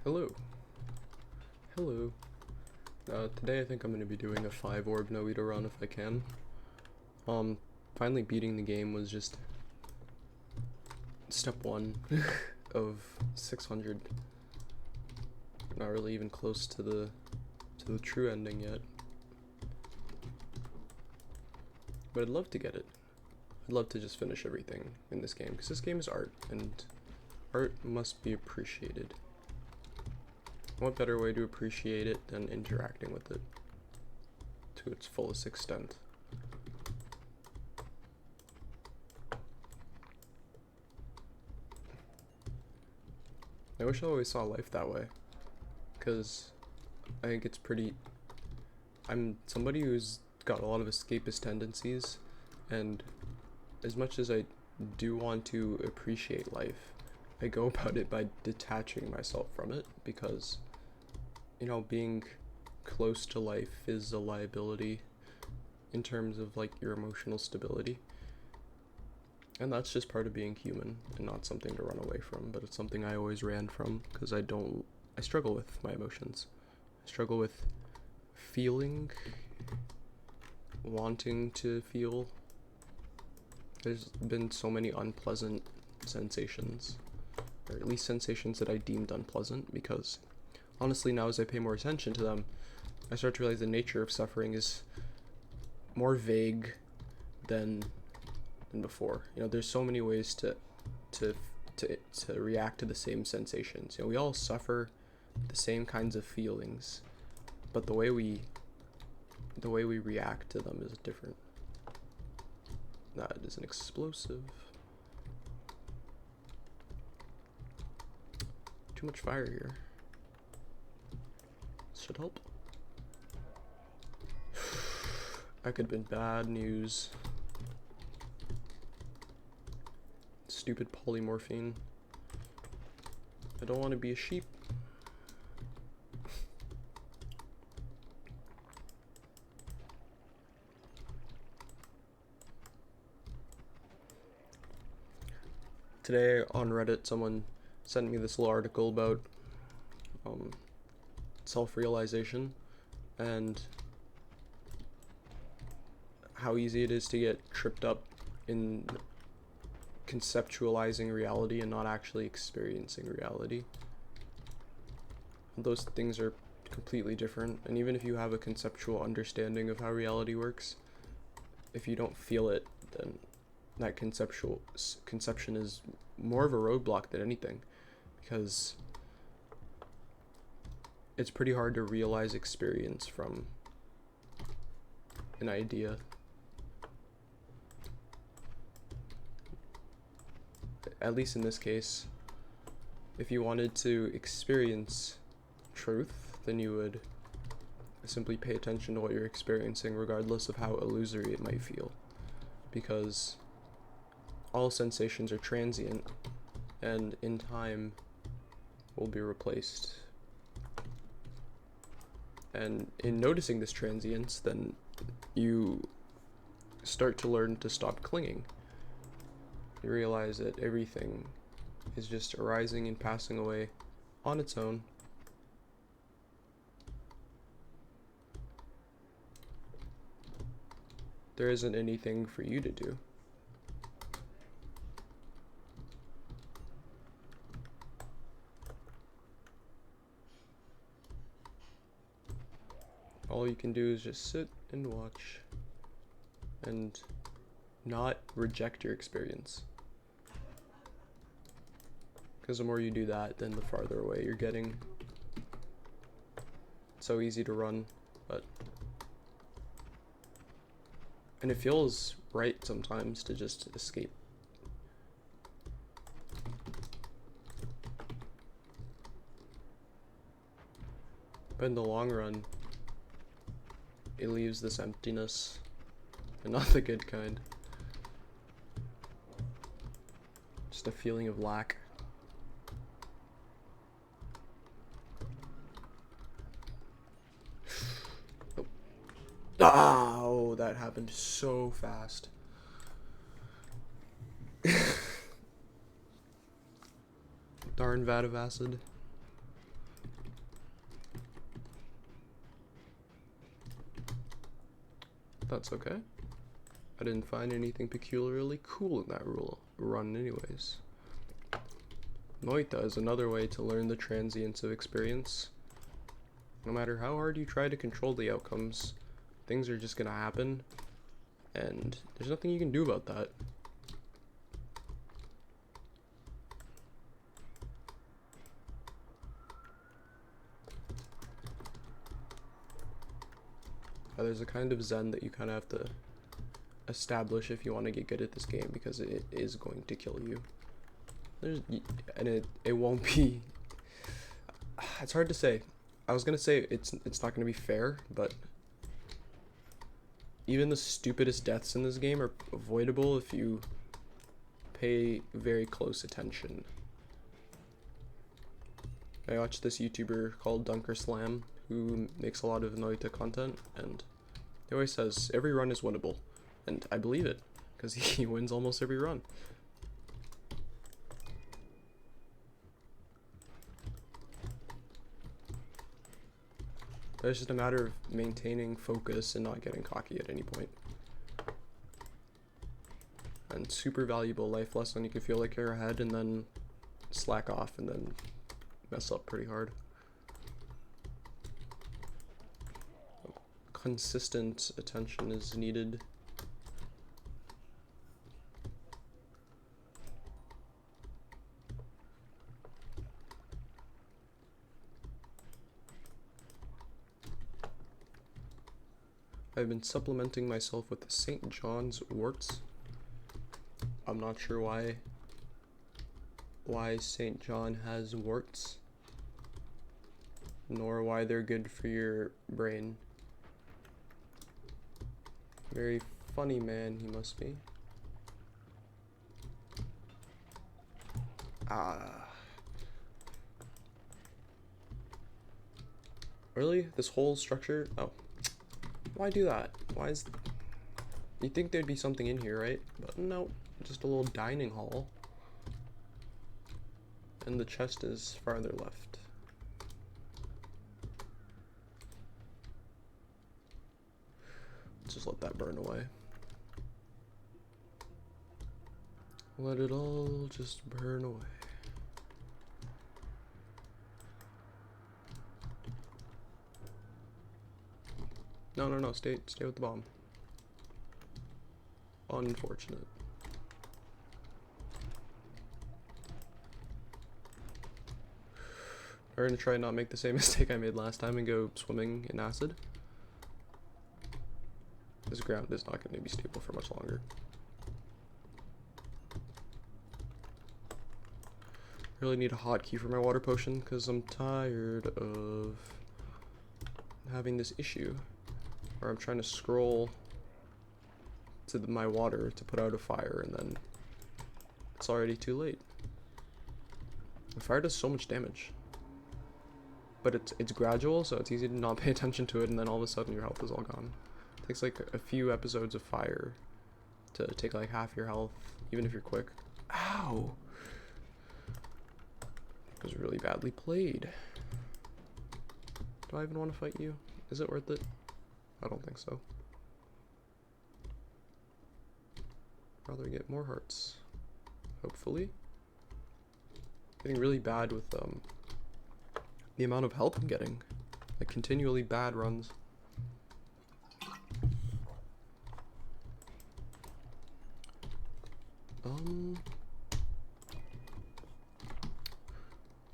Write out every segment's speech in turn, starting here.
Hello. Hello. Today I think I'm going to be doing a 5-orb Noita run if I can. Finally beating the game was just step 1 of 600. Not really even close to the true ending yet. But I'd love to get it. I'd love to just finish everything in this game, because this game is art, and art must be appreciated. What better way to appreciate it than interacting with it to its fullest extent? I wish I always saw life that way, because I think it's pretty... I'm somebody who's got a lot of escapist tendencies, and as much as I do want to appreciate life, I go about it by detaching myself from it, because, you know, being close to life is a liability in terms of, like, your emotional stability. And that's just part of being human, and not something to run away from, but it's something I always ran from, because I struggle with my emotions. I struggle with feeling, wanting to feel. There's been so many unpleasant sensations, or at least sensations that I deemed unpleasant, because honestly now as I pay more attention to them, I start to realize the nature of suffering is more vague than before. You know, there's so many ways to react to the same sensations. You know, we all suffer the same kinds of feelings, but the way we react to them is different. That is an explosive. Too much fire here. Should help. That could have been bad news. Stupid polymorphine. I don't want to be a sheep. Today on Reddit, someone sent me this little article about self-realization and how easy it is to get tripped up in conceptualizing reality and not actually experiencing reality. Those things are completely different, and even if you have a conceptual understanding of how reality works, if you don't feel it, then that conception is more of a roadblock than anything, because it's pretty hard to realize experience from an idea. At least in this case, if you wanted to experience truth, then you would simply pay attention to what you're experiencing, regardless of how illusory it might feel, because all sensations are transient and in time will be replaced. And in noticing this transience, then you start to learn to stop clinging. You realize that everything is just arising and passing away on its own. There isn't anything for you to do. All you can do is just sit and watch and not reject your experience. Because the more you do that, then the farther away you're getting. It's so easy to run, and it feels right sometimes to just escape. But in the long run, it leaves this emptiness, and not the good kind. Just a feeling of lack. Oh, that happened so fast. Darn vat of acid. That's okay. I didn't find anything peculiarly cool in that run anyways. Noita is another way to learn the transience of experience. No matter how hard you try to control the outcomes, things are just gonna happen, and there's nothing you can do about that. There's a kind of zen that you kind of have to establish if you want to get good at this game, because it is going to kill you. And it won't be. It's hard to say. I was gonna say it's not gonna be fair, but even the stupidest deaths in this game are avoidable if you pay very close attention. I watched this YouTuber called Dunker Slam who makes a lot of Noita content, and he always says every run is winnable, and I believe it because he wins almost every run. But it's just a matter of maintaining focus and not getting cocky at any point. And super valuable life lesson. You can feel like you're ahead and then slack off and then mess up pretty hard. Consistent attention is needed. I've been supplementing myself with St. John's worts. I'm not sure why St. John has warts, nor why they're good for your brain. Very funny man he must be. Really? This whole structure? Oh. Why do that? Why is... You'd think there'd be something in here, right? But no, just a little dining hall. And the chest is farther left. Let's just let that burn away. Let it all just burn away. No, stay with the bomb. Unfortunate. We're gonna try and not make the same mistake I made last time and go swimming in acid. This ground is not gonna be stable for much longer. Really need a hotkey for my water potion because I'm tired of having this issue. Or I'm trying to scroll to my water to put out a fire, and then it's already too late. The fire does so much damage, but it's gradual, so it's easy to not pay attention to it, and then all of a sudden your health is all gone. It takes like a few episodes of fire to take like half your health, even if you're quick. Ow! It was really badly played. Do I even want to fight you? Is it worth it? I don't think so. Rather get more hearts. Hopefully. Getting really bad with the amount of help I'm getting. Like continually bad runs.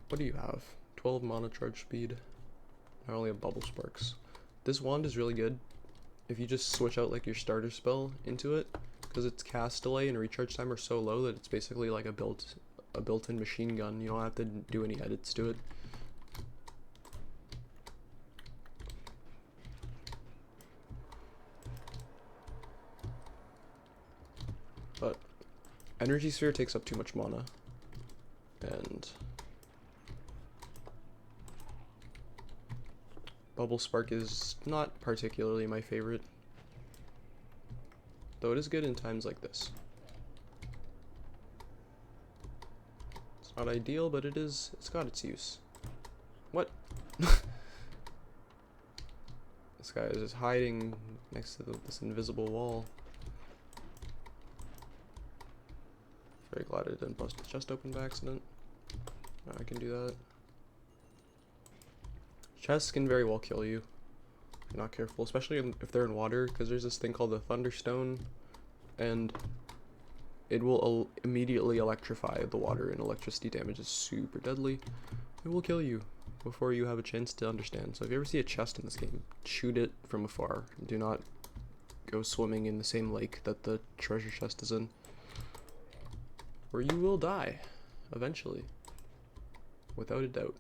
What do you have? 12 mana charge speed. I only have bubble sparks. This wand is really good if you just switch out like your starter spell into it, because its cast delay and recharge time are so low that it's basically like a built-in machine gun. You don't have to do any edits to it. But energy sphere takes up too much mana, and bubble spark is not particularly my favorite, though it is good in times like this. It's not ideal, but it's got its use. What? This guy is just hiding next to this invisible wall. Very glad I didn't bust the chest open by accident. I can do that. Chests can very well kill you if you're not careful, especially if they're in water, because there's this thing called the Thunderstone, and it will immediately electrify the water, and electricity damage is super deadly. It will kill you before you have a chance to understand. So if you ever see a chest in this game, shoot it from afar. Do not go swimming in the same lake that the treasure chest is in, or you will die eventually, without a doubt.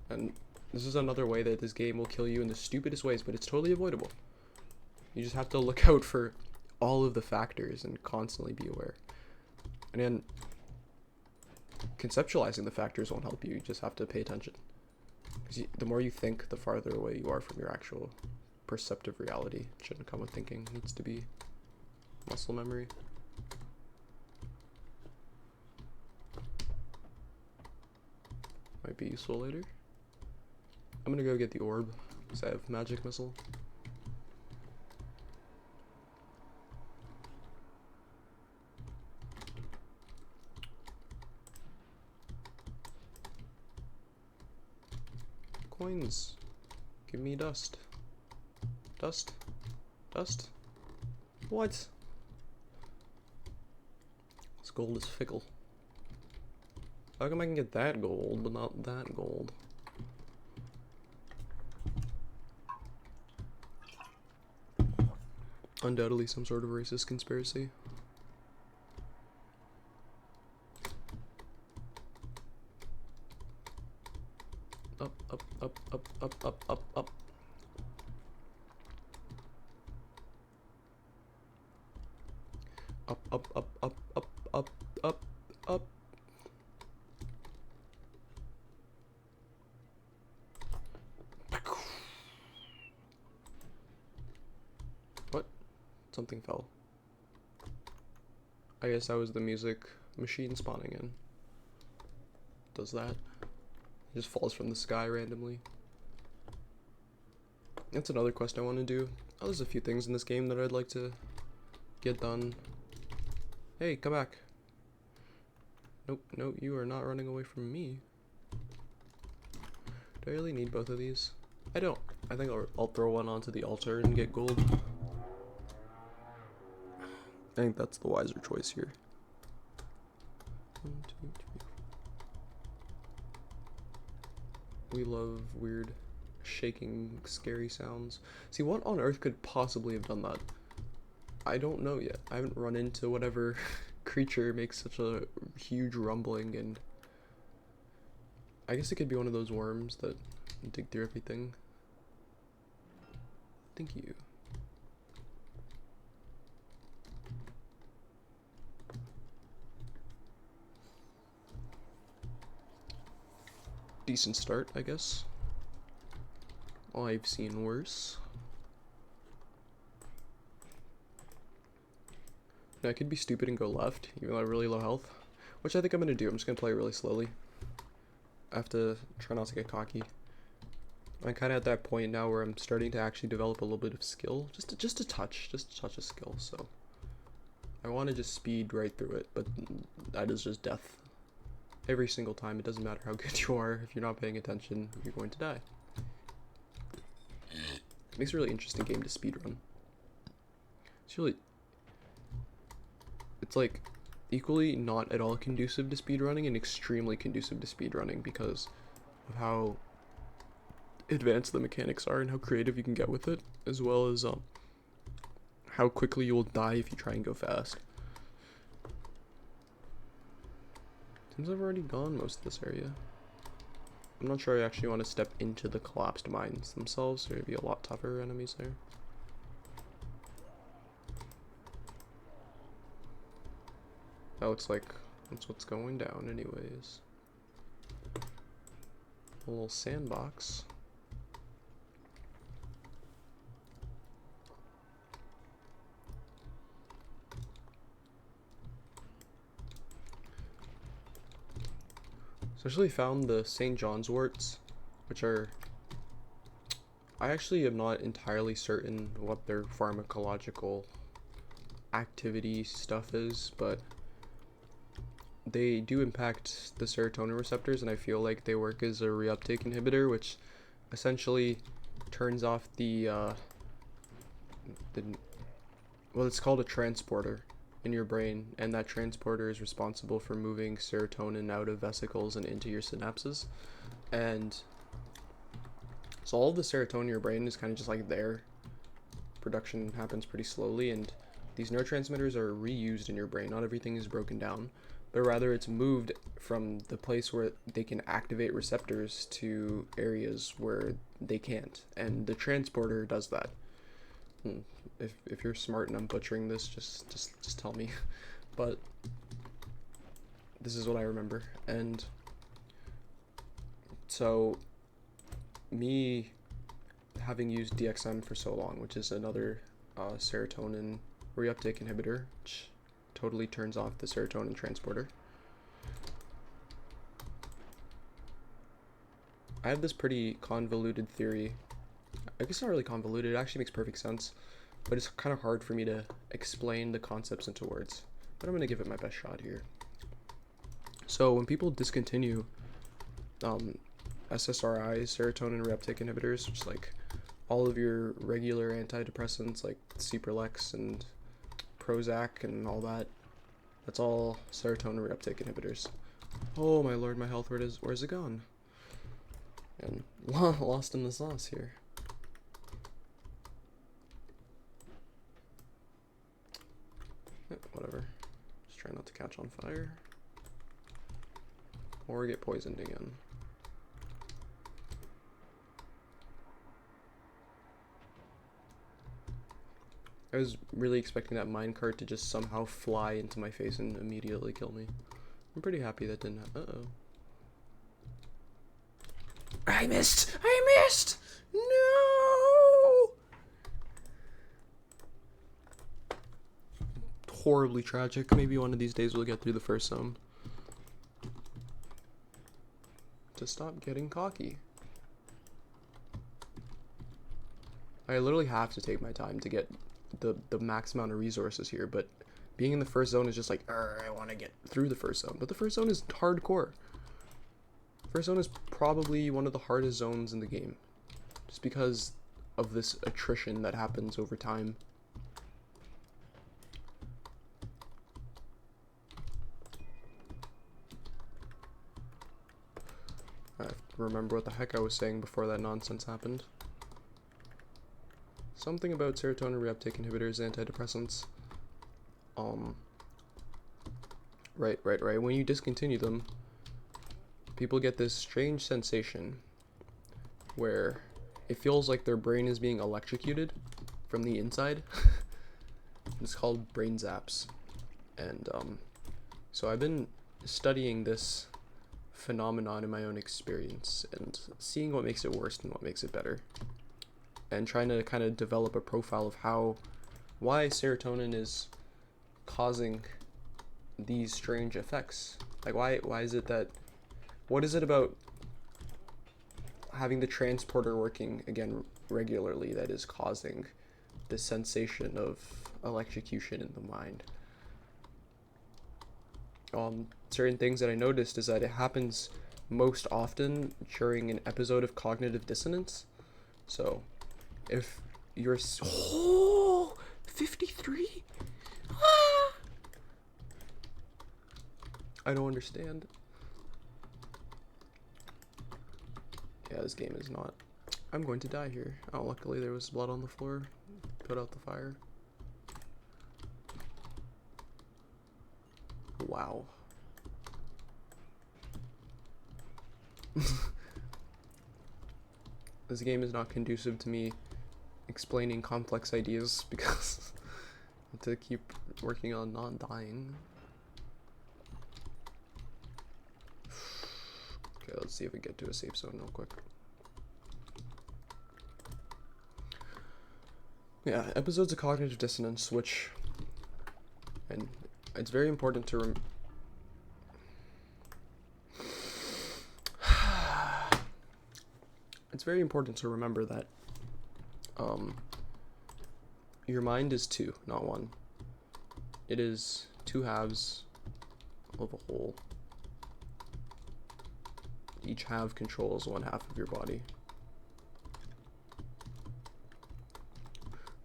And this is another way that this game will kill you in the stupidest ways, but it's totally avoidable. You just have to look out for all of the factors and constantly be aware. And then conceptualizing the factors won't help you. You just have to pay attention. Because the more you think, the farther away you are from your actual perceptive reality. It shouldn't come with thinking. It needs to be muscle memory. Might be useful later. I'm gonna go get the orb, because I have magic missile. Coins. Give me dust. Dust. Dust. What? This gold is fickle. How come I can get that gold, but not that gold? Undoubtedly some sort of racist conspiracy. Up, up, up, up, up, up, up, up. Up, up, up, up, up, up, up, up. What? Something fell. I guess that was the music machine spawning in. Does that? It just falls from the sky randomly. That's another quest I want to do. Oh, there's a few things in this game that I'd like to get done. Hey, come back. Nope, nope, you are not running away from me. Do I really need both of these? I don't. I think I'll throw one onto the altar and get gold. I think that's the wiser choice here. 1, 2, 3. We love weird, shaking, scary sounds. See, what on earth could possibly have done that? I don't know yet. I haven't run into whatever creature makes such a huge rumbling, and I guess it could be one of those worms that dig through everything. Thank you. Decent start, I guess. I've seen worse. Now, I could be stupid and go left, even though I have really low health, which I think I'm gonna do. I'm just gonna play really slowly. I have to try not to get cocky. I'm kind of at that point now where I'm starting to actually develop a little bit of skill, just a touch of skill. So I want to just speed right through it, but that is just death. Every single time. It doesn't matter how good you are. If you're not paying attention, you're going to die. It makes a really interesting game to speedrun. It's like equally not at all conducive to speedrunning and extremely conducive to speedrunning because of how advanced the mechanics are and how creative you can get with it, as well as how quickly you will die if you try and go fast. Seems I've already gone most of this area. I'm not sure I actually want to step into the collapsed mines themselves. There'd be a lot tougher enemies there. That looks like that's what's going down anyways. A little sandbox. So I actually found the St. John's worts, which are I actually am not entirely certain what their pharmacological activity stuff is, but they do impact the serotonin receptors, and I feel like they work as a reuptake inhibitor, which essentially turns off the well, it's called a transporter in your brain, and that transporter is responsible for moving serotonin out of vesicles and into your synapses. And so all of the serotonin in your brain is kind of just like there. Production happens pretty slowly, and these neurotransmitters are reused in your brain. Not everything is broken down, but rather it's moved from the place where they can activate receptors to areas where they can't, and the transporter does that. If you're smart and I'm butchering this, just tell me. But this is what I remember. And so me having used DXM for so long, which is another serotonin reuptake inhibitor, which totally turns off the serotonin transporter, I have this pretty convoluted theory. I guess not really convoluted, it actually makes perfect sense, but it's kind of hard for me to explain the concepts into words. But I'm going to give it my best shot here. So when people discontinue SSRIs, serotonin reuptake inhibitors, which is like all of your regular antidepressants like Cipralex and Prozac and all that, that's all serotonin reuptake inhibitors. Oh my lord, my health, where's it gone? And lost in the sauce here. Whatever. Just try not to catch on fire. Or get poisoned again. I was really expecting that minecart to just somehow fly into my face and immediately kill me. I'm pretty happy that didn't happen. Uh-oh. I missed! I missed! No! Horribly tragic. Maybe one of these days we'll get through the first zone. To stop getting cocky. I literally have to take my time to get the max amount of resources here, but being in the first zone is just like, I want to get through the first zone. But the first zone is hardcore. First zone is probably one of the hardest zones in the game, just because of this attrition that happens over time. I have to remember what the heck I was saying before that nonsense happened. Something about serotonin reuptake inhibitors, antidepressants. Right. When you discontinue them, people get this strange sensation where it feels like their brain is being electrocuted from the inside. It's called brain zaps. And so I've been studying this phenomenon in my own experience and seeing what makes it worse and what makes it better, and trying to kind of develop a profile of why serotonin is causing these strange effects. Like why is it that, what is it about having the transporter working again regularly that is causing this sensation of electrocution in the mind? Certain things that I noticed is that it happens most often during an episode of cognitive dissonance. So if you're 53? Ah! I don't understand. Yeah, this game is not. I'm going to die here. Oh, luckily there was blood on the floor. Put out the fire. Wow. This game is not conducive to me explaining complex ideas because I have to keep working on not dying. Okay, let's see if we get to a safe zone real quick. Yeah, episodes of cognitive dissonance, and it's very important to it's very important to remember that your mind is two, not one. It is two halves of a whole. Each half controls one half of your body.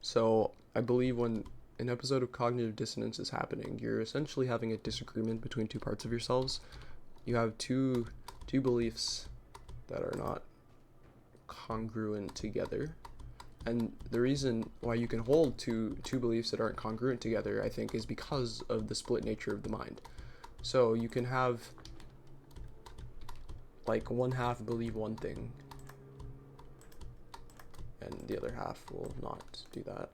So I believe when an episode of cognitive dissonance is happening, you're essentially having a disagreement between two parts of yourselves. You have two beliefs that are not congruent together. And the reason why you can hold two beliefs that aren't congruent together, I think, is because of the split nature of the mind. So you can have like one half believe one thing and the other half will not do that.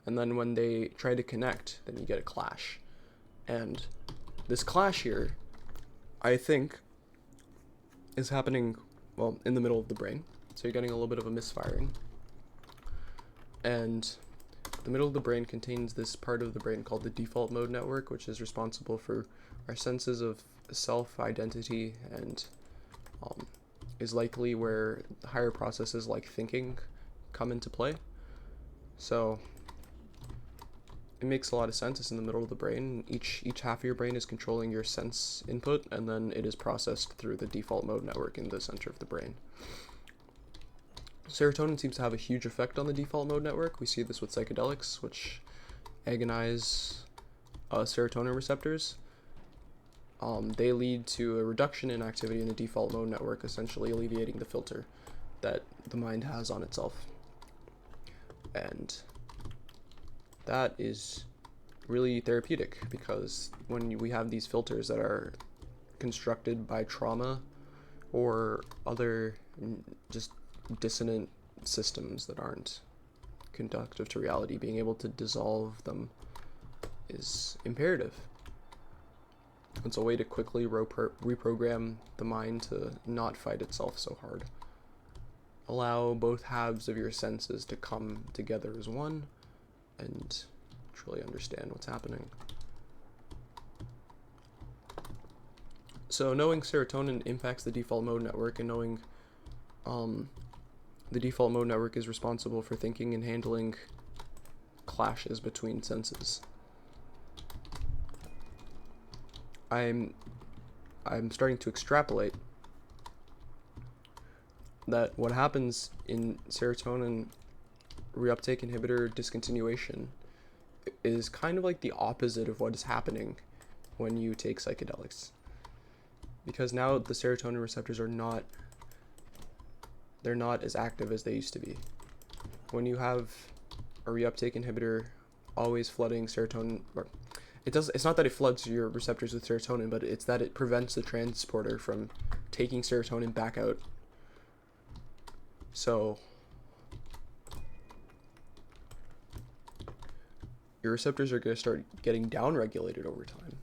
And then when they try to connect, then you get a clash. And this clash here, I think, is happening, well, in the middle of the brain. So you're getting a little bit of a misfiring. And the middle of the brain contains this part of the brain called the default mode network, which is responsible for our senses of self, identity, and is likely where higher processes like thinking come into play. So it makes a lot of sense. It's in the middle of the brain. Each half of your brain is controlling your sense input, and then it is processed through the default mode network in the center of the brain. Serotonin seems to have a huge effect on the default mode network. We see this with psychedelics, which agonize serotonin receptors. They lead to a reduction in activity in the default mode network, essentially alleviating the filter that the mind has on itself. And that is really therapeutic, because when we have these filters that are constructed by trauma or other just dissonant systems that aren't conducive to reality, being able to dissolve them is imperative. It's a way to quickly reprogram the mind to not fight itself so hard. Allow both halves of your senses to come together as one and truly understand what's happening. So knowing serotonin impacts the default mode network, and knowing the default mode network is responsible for thinking and handling clashes between senses. I'm starting to extrapolate that what happens in serotonin reuptake inhibitor discontinuation is kind of like the opposite of what is happening when you take psychedelics. Because now the serotonin receptors are not as active as they used to be. When you have a reuptake inhibitor always flooding serotonin, or it's not that it floods your receptors with serotonin, but it's that it prevents the transporter from taking serotonin back out. So your receptors are going to start getting downregulated over time.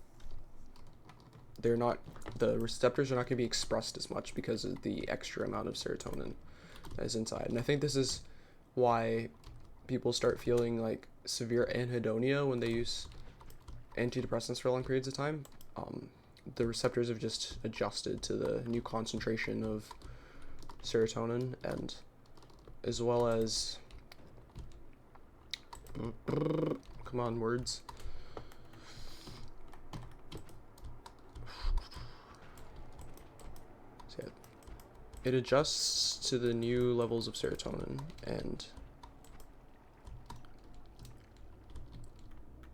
The receptors are not going to be expressed as much because of the extra amount of serotonin that is inside. And I think this is why people start feeling like severe anhedonia when they use antidepressants for long periods of time. The receptors have just adjusted to the new concentration of serotonin, and as well as come on, words. So yeah, it adjusts to the new levels of serotonin, and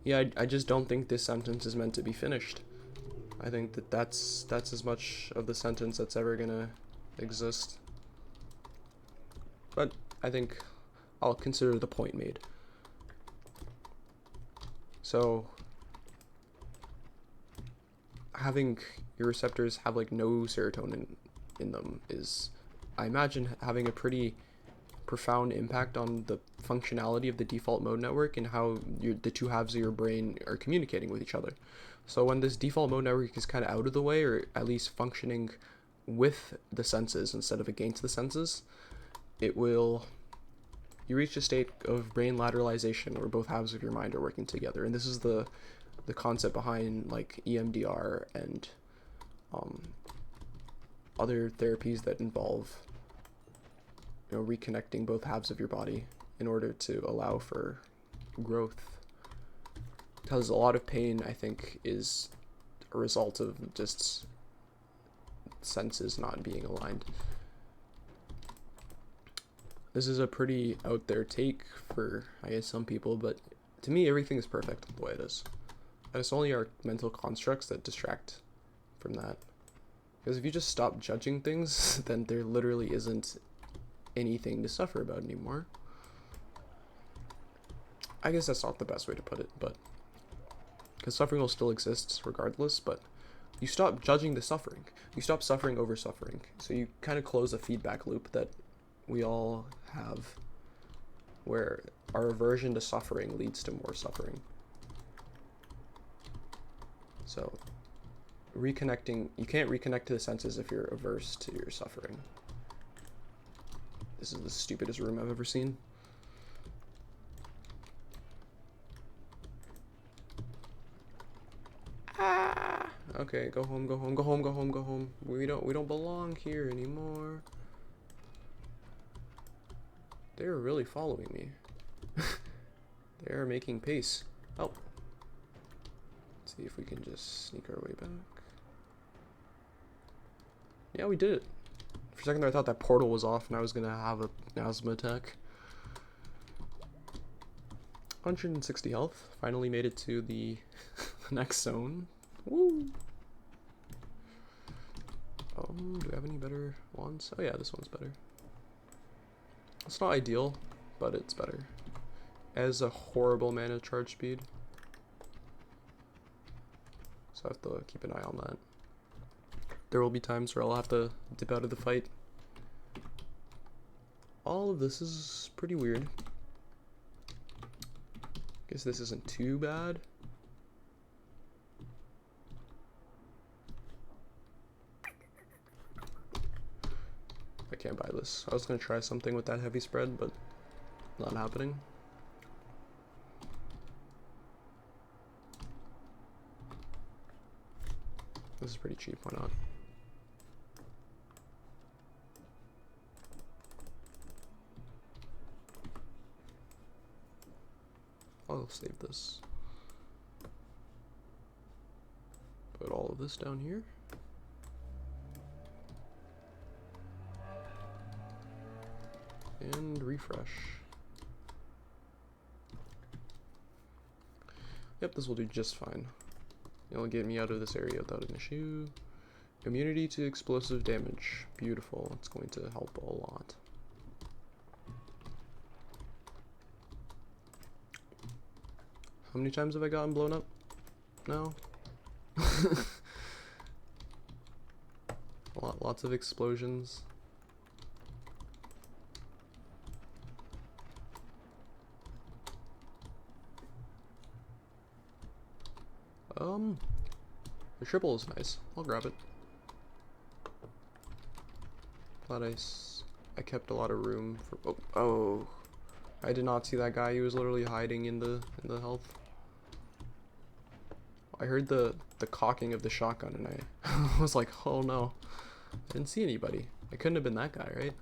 yeah, I just don't think this sentence is meant to be finished. I think that's as much of the sentence that's ever gonna exist. But I think I'll consider the point made. So having your receptors have like no serotonin in them is, I imagine, having a pretty profound impact on the functionality of the default mode network and how the two halves of your brain are communicating with each other. So when this default mode network is kind of out of the way, or at least functioning with the senses instead of against the senses, you reach a state of brain lateralization where both halves of your mind are working together. And this is the concept behind like EMDR and other therapies that involve reconnecting both halves of your body in order to allow for growth. Because a lot of pain, I think, is a result of just senses not being aligned. This is a pretty out there take for, I guess, some people, but to me, everything is perfect the way it is. And it's only our mental constructs that distract from that. Because if you just stop judging things, then there literally isn't anything to suffer about anymore. I guess that's not the best way to put it, but because suffering will still exist regardless, but you stop judging the suffering. You stop suffering over suffering. So you kind of close a feedback loop that we all have, where our aversion to suffering leads to more suffering. So reconnecting, you can't reconnect to the senses if you're averse to your suffering. This is the stupidest room I've ever seen. Ah! Okay, go home, go home, go home, go home, go home. We don't belong here anymore. They're really following me. They're making pace. Oh. Let's see if we can just sneak our way back. Yeah, we did it. For a second there, I thought that portal was off and I was gonna have an asthma attack. 160 health. Finally made it to the next zone. Woo! Do we have any better wands? Oh yeah, this one's better. It's not ideal, but it's better. As a horrible mana charge speed. So I have to keep an eye on that. There will be times where I'll have to dip out of the fight. All of this is pretty weird. Guess this isn't too bad. I can't buy this. I was gonna try something with that heavy spread, but not happening. This is pretty cheap, why not? I'll save this. Put all of this down here. And refresh. Yep, this will do just fine. It'll get me out of this area without an issue. Immunity to explosive damage. Beautiful. It's going to help a lot. How many times have I gotten blown up? No? Lots of explosions. The triple is nice. I'll grab it. Glad I kept a lot of room for. Oh, I did not see that guy. He was literally hiding in the health. I heard the cocking of the shotgun, and I was like, oh no, I didn't see anybody. I couldn't have been that guy, right?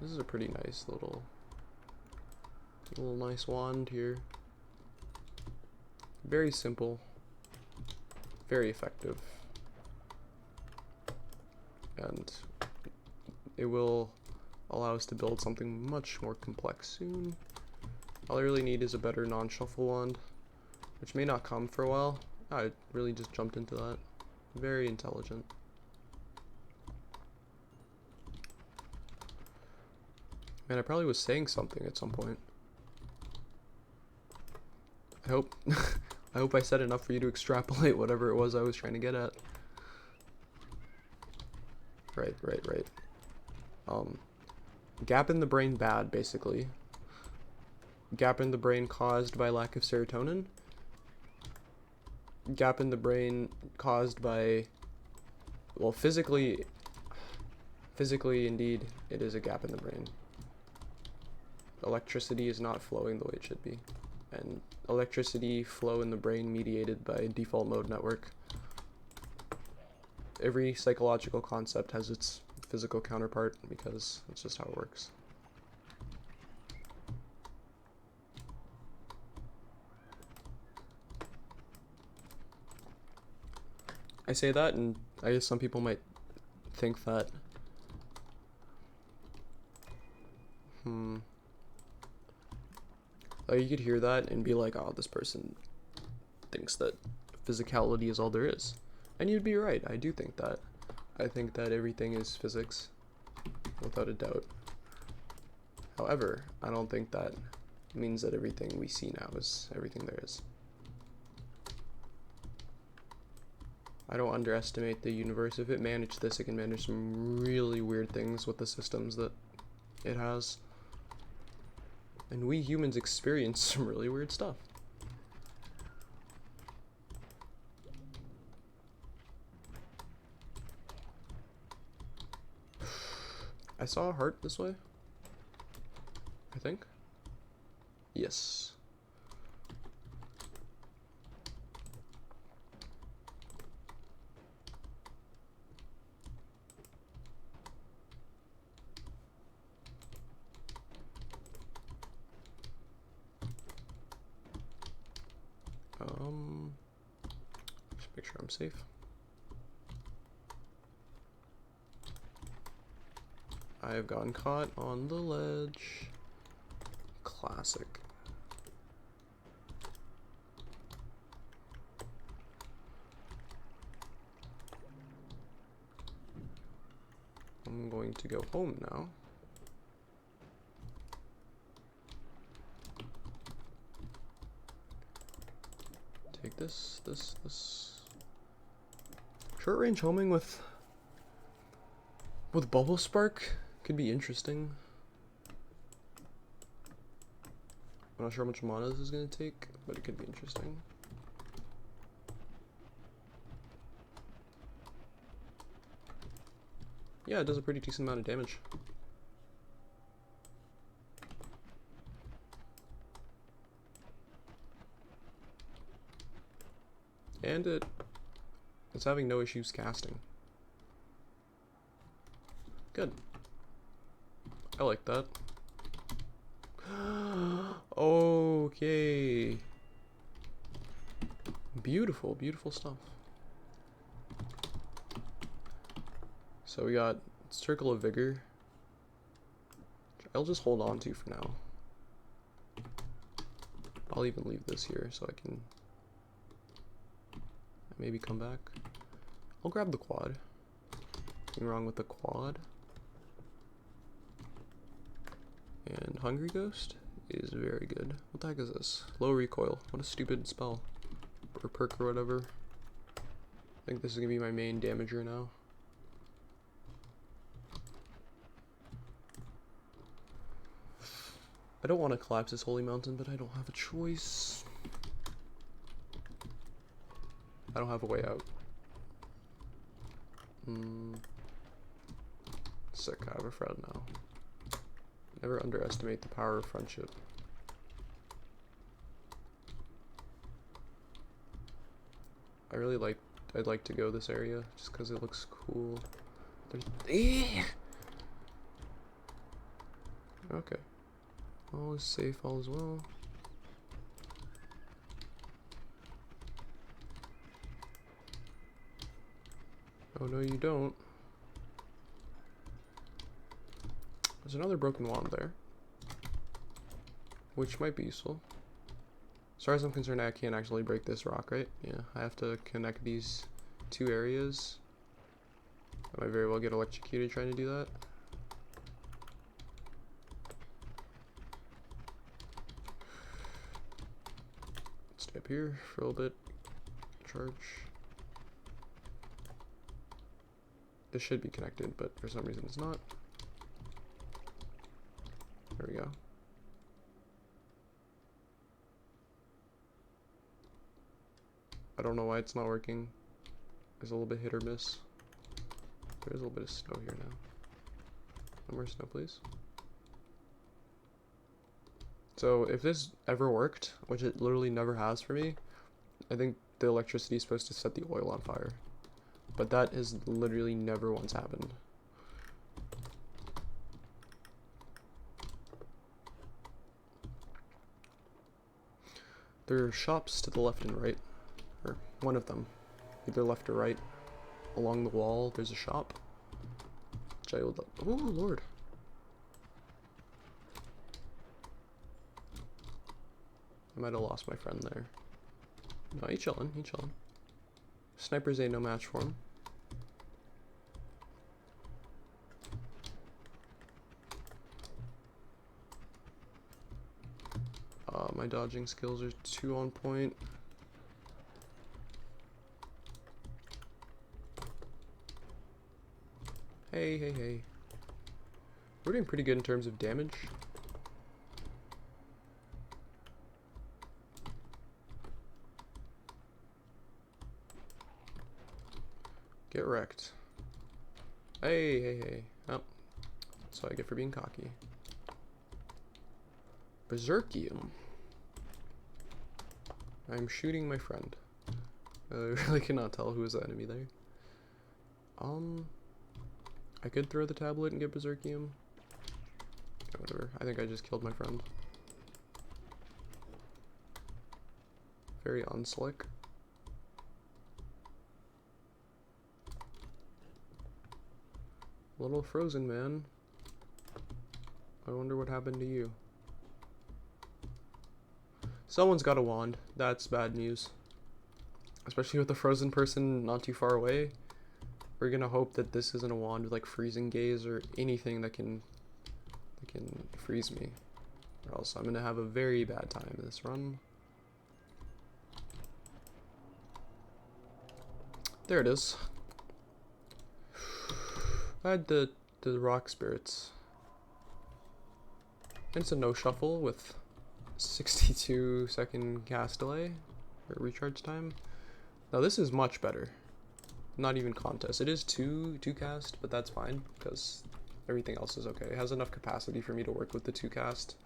This is a pretty nice little nice wand here. Very simple, very effective, and it will allow us to build something much more complex soon. All I really need is a better non-shuffle wand, which may not come for a while. I really just jumped into that. Very intelligent. Man, I probably was saying something at some point. I hope I hope I said enough for you to extrapolate whatever it was I was trying to get at. Right. Gap in the brain bad, basically. Gap in the brain caused by lack of serotonin. Gap in the brain caused by, well, physically indeed, it is a gap in the brain. electricity is not flowing the way it should be. And electricity flow in the brain mediated by default mode network. Every psychological concept has its physical counterpart because that's just how it works. I say that, and I guess some people might think that like you could hear that and be like, oh, this person thinks that physicality is all there is. And you'd be right, I do think that. I think that everything is physics, without a doubt. However, I don't think that means that everything we see now is everything there is. I don't underestimate the universe. If it managed this, it can manage some really weird things with the systems that it has. And we humans experience some really weird stuff. I saw a heart this way, I think. Yes. Just make sure I'm safe. I have gotten caught on the ledge. Classic. I'm going to go home now. Take this. Short range homing with bubble spark could be interesting. I'm not sure how much mana this is going to take, but it could be interesting. Yeah, it does a pretty decent amount of damage. And it's having no issues casting. Good. I like that. Okay. Beautiful, beautiful stuff. So we got Circle of Vigor, which I'll just hold on to for now. I'll even leave this here so I can maybe come back. I'll grab the quad. Nothing wrong with the quad. And Hungry Ghost is very good. What the heck is this? Low recoil. What a stupid spell. Or perk or whatever. I think this is gonna be my main damager now. I don't want to collapse this holy mountain, but I don't have a choice. I don't have a way out. Sick, I have a friend now. Never underestimate the power of friendship. I'd like to go this area just because it looks cool. Okay. All is safe, all is well. Oh no, you don't. There's another broken wand there, which might be useful. As far as I'm concerned, I can't actually break this rock, right? Yeah, I have to connect these two areas. I might very well get electrocuted trying to do that. Stay up here for a little bit. Charge. This should be connected, but for some reason it's not. There we go. I don't know why it's not working. There's a little bit hit or miss. There's a little bit of snow here now. No more snow, please. So if this ever worked, which it literally never has for me, I think the electricity is supposed to set the oil on fire. But that has literally never once happened. There are shops to the left and right, or one of them, either left or right. Along the wall, there's a shop. Which I would like. Oh, Lord. I might have lost my friend there. No, he chillin', he chillin'. Snipers ain't no match for him. My dodging skills are too on point. Hey, hey, hey. We're doing pretty good in terms of damage. Get wrecked. Hey, hey, hey. Oh. That's what I get for being cocky. Berserkium. I'm shooting my friend. I really cannot tell who is the enemy there. I could throw the tablet and get Berserkium. Okay, whatever. I think I just killed my friend. Very unslick. Little frozen man. I wonder what happened to you. Someone's got a wand. That's bad news. Especially with the frozen person not too far away. We're gonna hope that this isn't a wand with like freezing gaze or anything that can freeze me. Or else I'm gonna have a very bad time this run. There it is. I had the rock spirits. And it's a no shuffle with 62-second cast delay or recharge time. Now this is much better. Not even contest. It is two cast, but that's fine because everything else is okay. It has enough capacity for me to work with the 2 cast.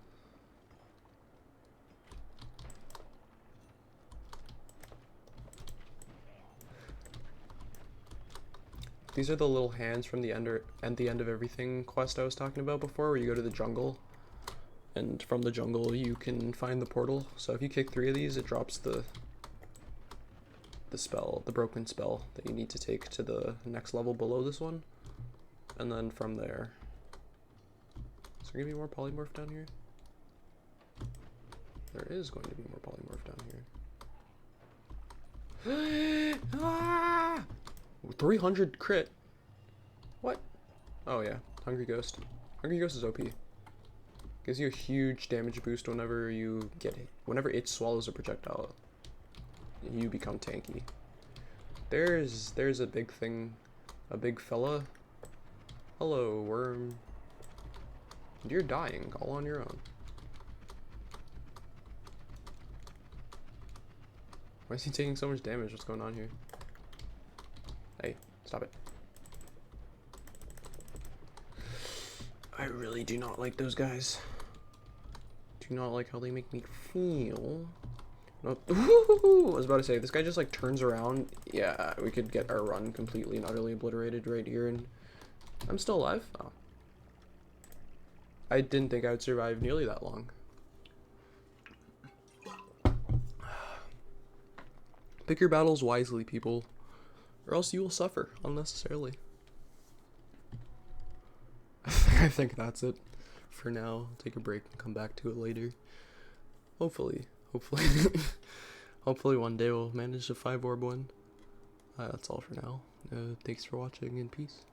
These are the little hands from the end of everything quest I was talking about before, where you go to the jungle. And from the jungle, you can find the portal. So if you kick 3 of these, it drops the spell, the broken spell that you need to take to the next level below this one. And then from there. Is there gonna be more polymorph down here? There is going to be more polymorph down here. Ah! 300 crit. What? Oh yeah, Hungry Ghost. Hungry Ghost is OP. Gives you a huge damage boost whenever you get it. Whenever it swallows a projectile, you become tanky. There's a big thing, a big fella. Hello, worm. You're dying all on your own. Why is he taking so much damage? What's going on here? Hey, stop it. I really do not like those guys. Do not like how they make me feel. No, I was about to say, this guy just like turns around. Yeah, we could get our run completely and utterly obliterated right here, and I'm still alive. Oh. I didn't think I would survive nearly that long. Pick your battles wisely, people, or else you will suffer unnecessarily. I think that's it for now. I'll take a break and come back to it later. Hopefully hopefully one day we'll manage a 5-orb win. That's all for now. Thanks for watching and peace.